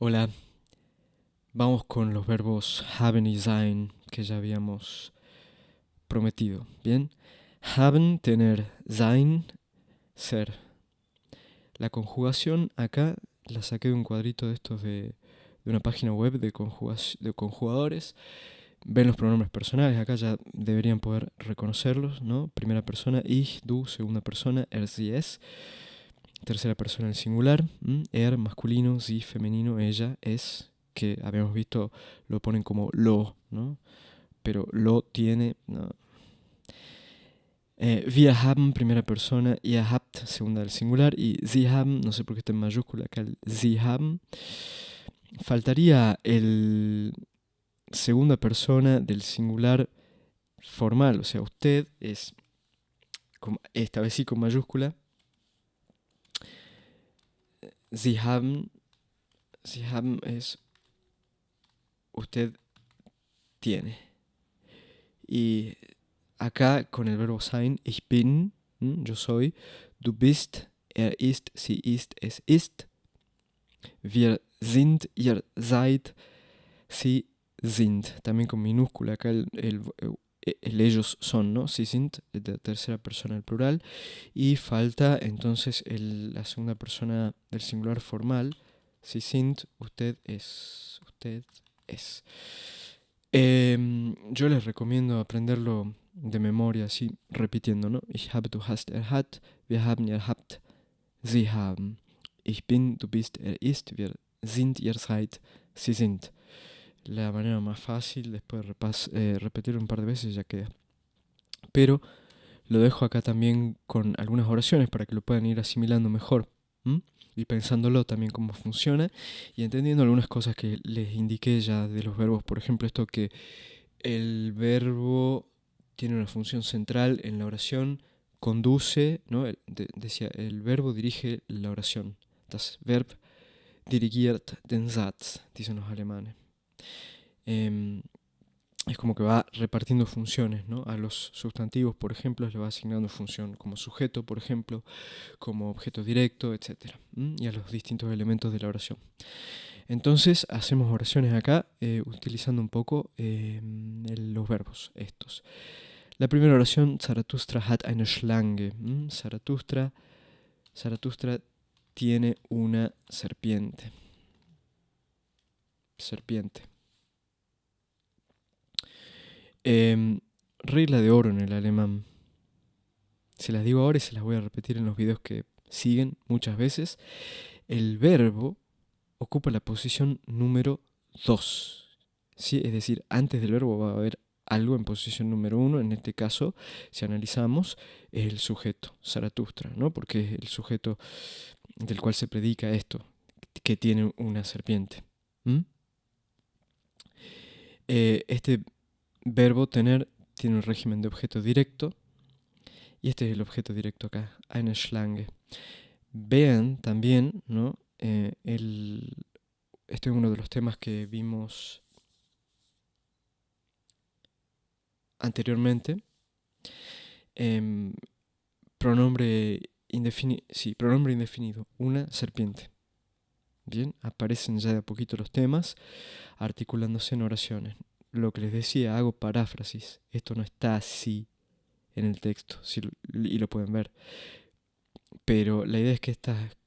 Hola, vamos con los verbos haben y sein que ya habíamos prometido. Bien, haben, tener, sein, ser. La conjugación acá la saqué de un cuadrito de estos de una página web de conjugadores. Ven los pronombres personales, acá ya deberían poder reconocerlos, ¿no? Primera persona, ich, du, segunda persona, er, sie, es. Tercera persona el singular, er masculino, sie femenino, ella, es, que habíamos visto lo ponen como lo, ¿no? Pero lo tiene, no. Wir haben, primera persona, ihr habt, segunda del singular, y sie haben, no sé por qué está en mayúscula acá el sie haben. Faltaría el segunda persona del singular formal, o sea, usted es, esta vez sí con mayúscula, sie haben es usted tiene. Y acá con el verbo sein, ich bin, yo soy, du bist, er ist, sie ist, es ist, wir sind, ihr seid, sie sind. También con minúscula, acá el ellos son, ¿no? Sie sind, de tercera persona el plural. Y falta entonces la segunda persona del singular formal, sie sind, usted es, usted es. Yo les recomiendo aprenderlo de memoria, así repitiendo, ¿no? Ich habe, du hast, er hat, wir haben, ihr habt, sie haben. Ich bin, du bist, er ist, wir sind, ihr seid, sie sind. La manera más fácil, después repetirlo un par de veces ya queda. Pero lo dejo acá también con algunas oraciones para que lo puedan ir asimilando mejor. Y pensándolo también cómo funciona y entendiendo algunas cosas que les indiqué ya de los verbos. Por ejemplo, esto que el verbo tiene una función central en la oración, conduce, ¿no? Decía, el verbo dirige la oración. Das Verb dirigiert den Satz, dicen los alemanes. Es como que va repartiendo funciones, ¿no? A los sustantivos, por ejemplo, le va asignando función como sujeto, por ejemplo, como objeto directo, etc. Y a los distintos elementos de la oración. Entonces hacemos oraciones acá utilizando un poco los verbos estos. La primera oración, Zarathustra hat eine Schlange. Zarathustra tiene una serpiente. Serpiente. Regla de oro en el alemán. Se las digo ahora y se las voy a repetir en los videos que siguen muchas veces. El verbo ocupa la posición número 2. ¿Sí? Es decir, antes del verbo va a haber algo en posición número 1. En este caso, si analizamos, es el sujeto, Zarathustra, ¿no? Porque es el sujeto del cual se predica esto, que tiene una serpiente. Este verbo tener tiene un régimen de objeto directo. Y este es el objeto directo acá, eine Schlange. Vean también, ¿no? Este es uno de los temas que vimos anteriormente. Pronombre indefinido, una serpiente. Bien, aparecen ya de a poquito los temas, articulándose en oraciones. Lo que les decía, hago paráfrasis. Esto no está así en el texto, y lo pueden ver. Pero la idea es que estas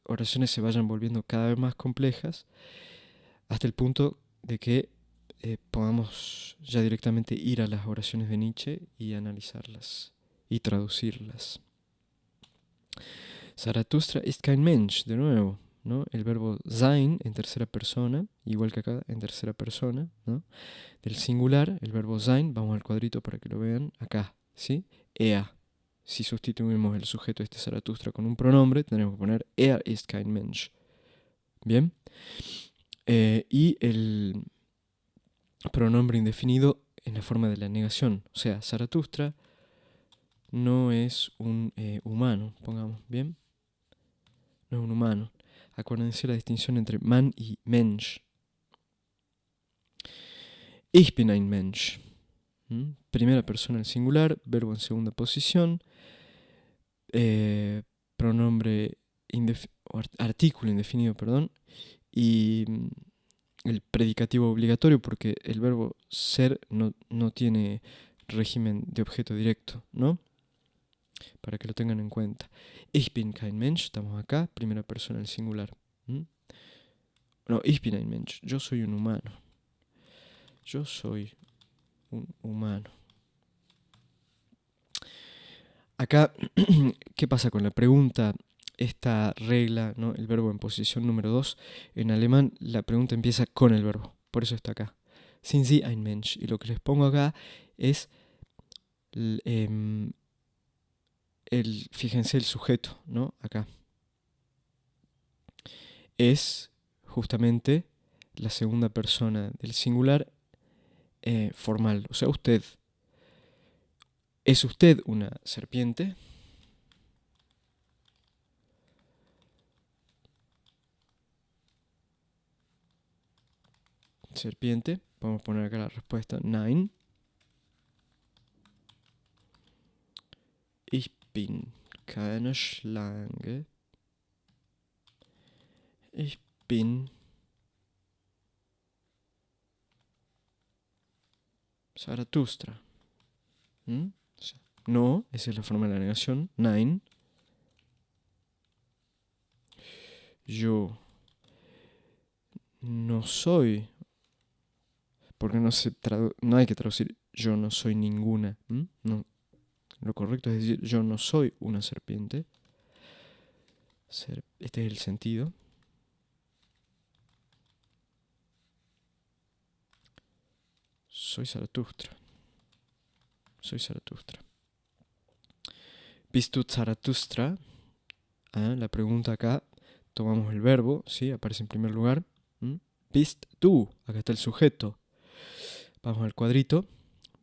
oraciones se vayan volviendo cada vez más complejas hasta el punto de que podamos ya directamente ir a las oraciones de Nietzsche y analizarlas y traducirlas. Zarathustra ist kein Mensch, de nuevo, ¿no? El verbo sein en tercera persona, igual que acá en tercera persona, ¿no? Del singular, el verbo sein, vamos al cuadrito para que lo vean, acá, ¿sí? Er. Si sustituimos el sujeto de este Zarathustra con un pronombre, tenemos que poner er ist kein Mensch. Bien. Y el pronombre indefinido en la forma de la negación. O sea, Zarathustra no es un humano, pongamos, ¿bien? No es un humano. Acuérdense la distinción entre man y Mensch. Ich bin ein Mensch. Primera persona en singular, verbo en segunda posición, pronombre artículo indefinido, perdón, y el predicativo obligatorio, porque el verbo ser no tiene régimen de objeto directo, ¿no? Para que lo tengan en cuenta. Ich bin kein Mensch, estamos acá, primera persona del singular. No, ich bin ein Mensch, yo soy un humano. Yo soy un humano. Acá, ¿qué pasa con la pregunta? Esta regla, ¿no? El verbo en posición número 2, en alemán la pregunta empieza con el verbo, por eso está acá. Sind Sie ein Mensch? Y lo que les pongo acá es, fíjense el sujeto, ¿no? Acá. Es justamente la segunda persona del singular formal, o sea, usted. ¿Es usted una serpiente? Serpiente. Vamos a poner acá la respuesta. Nein. Ich bin keine Schlange. Ich bin Zaratustra. No, esa es la forma de la negación. Nein. Yo no soy. Porque no hay que traducir yo no soy ninguna. No. Lo correcto es decir yo no soy una serpiente. Este es el sentido. Soy Zaratustra. Soy Zaratustra. Bist du Zaratustra? La pregunta acá, tomamos el verbo, ¿sí? Aparece en primer lugar. Bist du, acá está el sujeto. Vamos al cuadrito.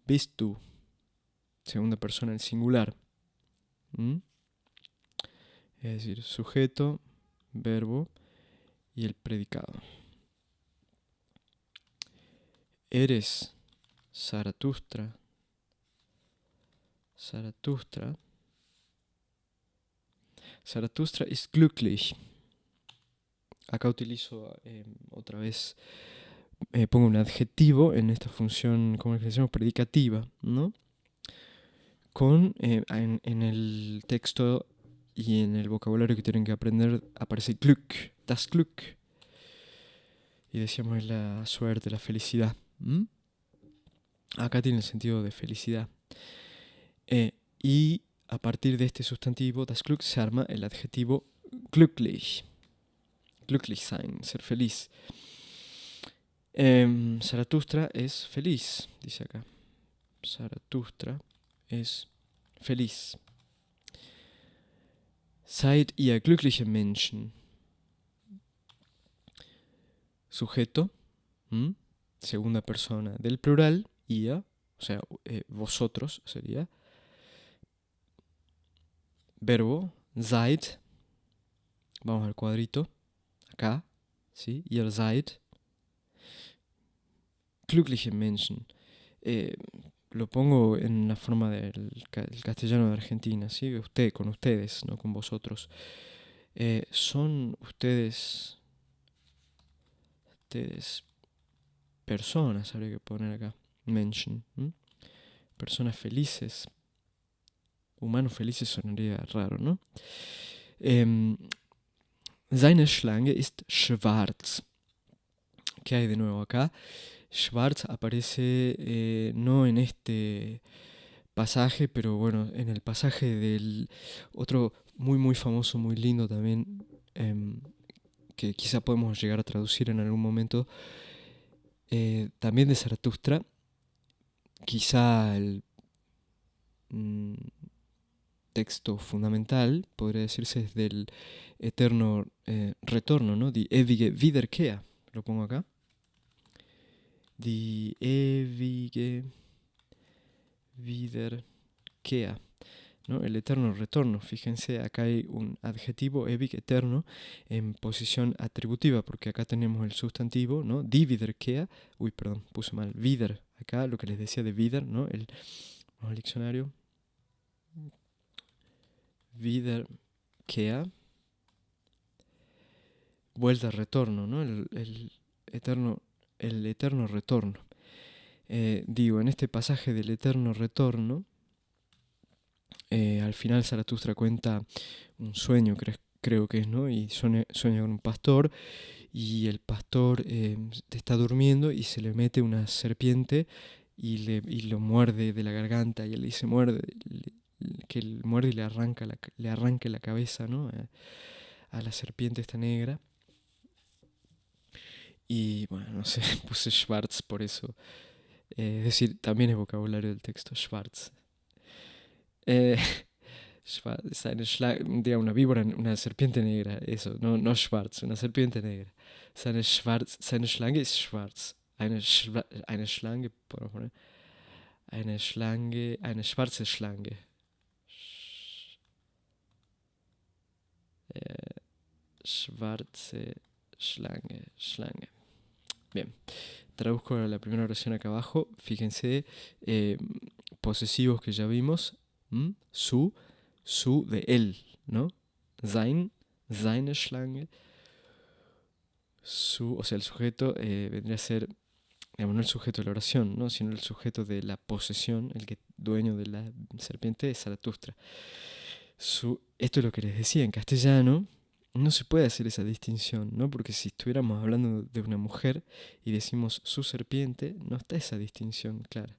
Bist du, segunda persona en singular. Es decir, sujeto, verbo y el predicado. Eres Zaratustra. Zaratustra. Zaratustra ist glücklich. Acá utilizo otra vez, pongo un adjetivo en esta función, como le decimos, predicativa, ¿no? En el texto y en el vocabulario que tienen que aprender aparece Glück, das Glück. Y decíamos es la suerte, la felicidad. Acá tiene el sentido de felicidad. Y a partir de este sustantivo, das Glück, se arma el adjetivo glücklich. Glücklich sein, ser feliz. Zaratustra es feliz, dice acá. Zaratustra es feliz. Seid ihr glückliche Menschen? Sujeto, segunda persona del plural, ihr, o sea, vosotros sería. Verbo, seid, vamos al cuadrito, acá, ¿sí? Ihr seid glückliche Menschen. Lo pongo en la forma del castellano de Argentina, ¿sí? Usted, con ustedes, no con vosotros. Son ustedes personas, habría que poner acá. Menschen. Personas felices. Humanos felices sonaría raro, ¿no? Seine Schlange ist schwarz. ¿Qué hay de nuevo acá? Schwarz aparece no en este pasaje, pero bueno, en el pasaje del otro muy muy famoso, muy lindo también, que quizá podemos llegar a traducir en algún momento, también de Zaratustra, quizá el texto fundamental, podría decirse, es del eterno retorno, ¿no? Die ewige Wiederkehr, lo pongo acá. Die ewige Wiederkehr, ¿no? El eterno retorno. Fíjense, acá hay un adjetivo, ewig, eterno, en posición atributiva, porque acá tenemos el sustantivo, ¿no? Die Wiederkehr. Uy, perdón, puse mal. Wieder. Acá lo que les decía de wieder, ¿no? Vamos al diccionario. Wiederkehr. vuelta, retorno, ¿no? El eterno retorno. Digo, en este pasaje del eterno retorno, al final Zaratustra cuenta un sueño, creo que es, ¿no? Y sueña con un pastor, y el pastor está durmiendo y se le mete una serpiente y lo muerde de la garganta, y él dice, que él muerde y le arranca la cabeza, ¿no? A la serpiente esta negra. Y bueno, no sé, puse Schwarz por eso. Es decir, también es vocabulario del texto, Schwarz. Eh, una víbora, una serpiente negra, eso, no Schwarz, una serpiente negra. Seine Schlange ist schwarz. Eine Schlange, podemos poner, eine schwarze Schlange. Schwarze Schlange. Bien, traduzco la primera oración acá abajo. Fíjense, posesivos que ya vimos. Su de él, ¿no? Seine Schlange. O sea, el sujeto vendría a ser, digamos, no el sujeto de la oración, ¿no? Sino el sujeto de la posesión, dueño de la serpiente es Zaratustra. Esto es lo que les decía, en castellano no se puede hacer esa distinción, ¿no? Porque si estuviéramos hablando de una mujer y decimos su serpiente, no está esa distinción clara.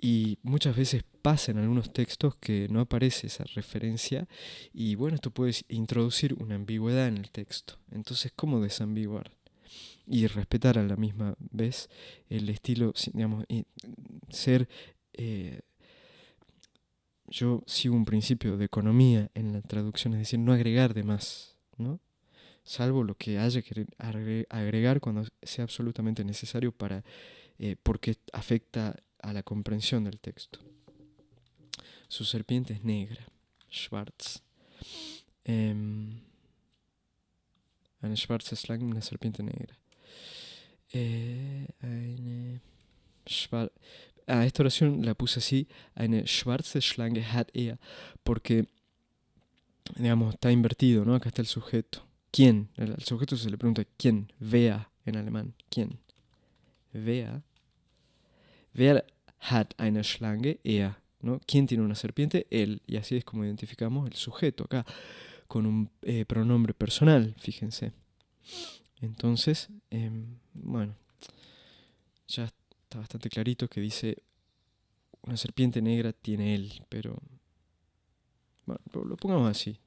Y muchas veces pasa en algunos textos que no aparece esa referencia, y bueno, esto puede introducir una ambigüedad en el texto. Entonces, ¿cómo desambiguar? Y respetar a la misma vez el estilo, digamos, ser... yo sigo un principio de economía en la traducción, es decir, no agregar de más, ¿no? Salvo lo que haya que agregar cuando sea absolutamente necesario porque afecta a la comprensión del texto. Su serpiente es negra, Schwarz. Eine schwarze Schlange, una serpiente negra. Esta oración la puse así, eine schwarze Schlange hat er, porque, digamos, está invertido, ¿no? Acá está el sujeto. ¿Quién? Al sujeto se le pregunta ¿quién? Wer en alemán. ¿Quién? Wer hat eine Schlange? Er. ¿No? ¿Quién tiene una serpiente? Él. Y así es como identificamos el sujeto acá, con un pronombre personal, fíjense. Entonces, bueno, ya está bastante clarito que dice una serpiente negra tiene él, pero bueno, lo pongamos así.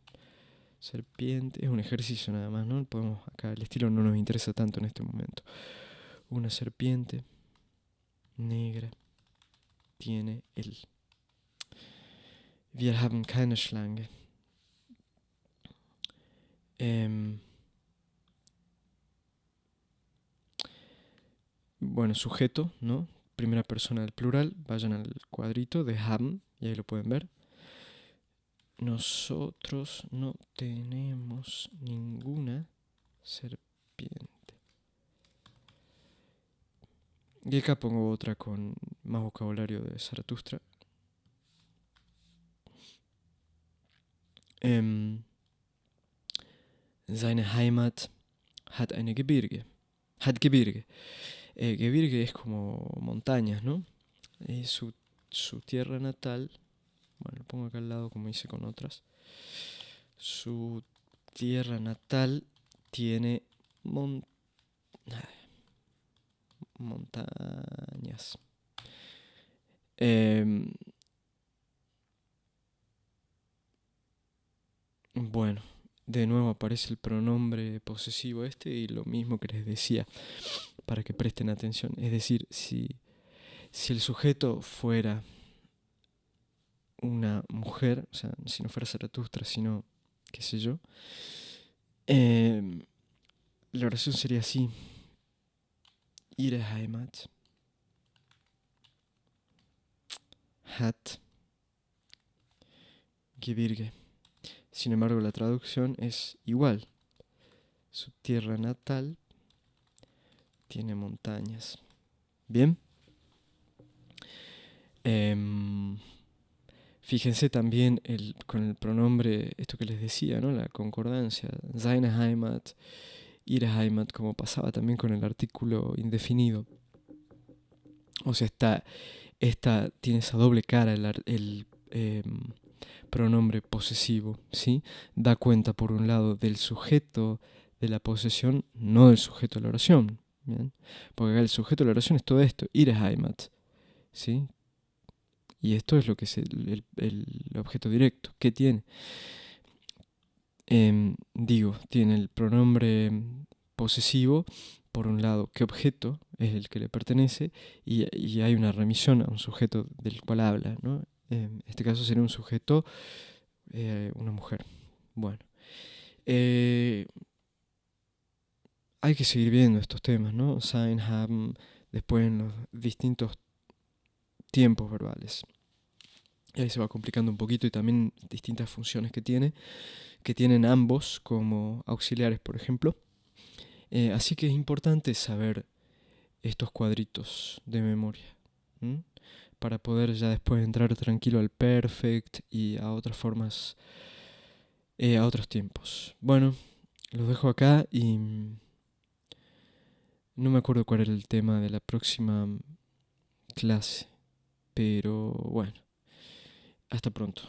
Serpiente es un ejercicio nada más, ¿no? Acá el estilo no nos interesa tanto en este momento. Una serpiente negra tiene él. Wir haben keine Schlange. Bueno, sujeto, ¿no? Primera persona del plural. Vayan al cuadrito de haben y ahí lo pueden ver. Nosotros no tenemos ninguna serpiente. Y acá pongo otra con más vocabulario de Zaratustra. Seine Heimat hat eine Gebirge. Hat Gebirge. Gebirge es como montañas, ¿no? Su tierra natal, bueno, lo pongo acá al lado como hice con otras. Su tierra natal tiene montañas. Bueno, de nuevo aparece el pronombre posesivo y lo mismo que les decía, para que presten atención. Es decir, si el sujeto fuera una mujer, o sea, si no fuera Zaratustra, sino, qué sé yo, la oración sería así. Ihre Heimat hat Gebirge. Sin embargo, la traducción es igual. Su tierra natal tiene montañas. Bien. Fíjense también con el pronombre, esto que les decía, ¿no? La concordancia, seine Heimat, ihre Heimat, como pasaba también con el artículo indefinido. O sea, esta tiene esa doble cara, pronombre posesivo, ¿sí? Da cuenta, por un lado, del sujeto de la posesión, no del sujeto de la oración, ¿bien? Porque acá el sujeto de la oración es todo esto, ihre Heimat, ¿sí? Y esto es lo que es el objeto directo. ¿Qué tiene? Tiene el pronombre posesivo, por un lado, qué objeto es el que le pertenece, y hay una remisión a un sujeto del cual habla, ¿no? En este caso sería un sujeto, una mujer. Bueno, hay que seguir viendo estos temas, ¿no? Sein, haben, después en los distintos tiempos verbales. Y ahí se va complicando un poquito, y también distintas funciones que tienen ambos como auxiliares, por ejemplo. Así que es importante saber estos cuadritos de memoria, ¿m? Para poder ya después entrar tranquilo al perfect y a otras formas, a otros tiempos. Bueno, los dejo acá y no me acuerdo cuál era el tema de la próxima clase, pero bueno, hasta pronto.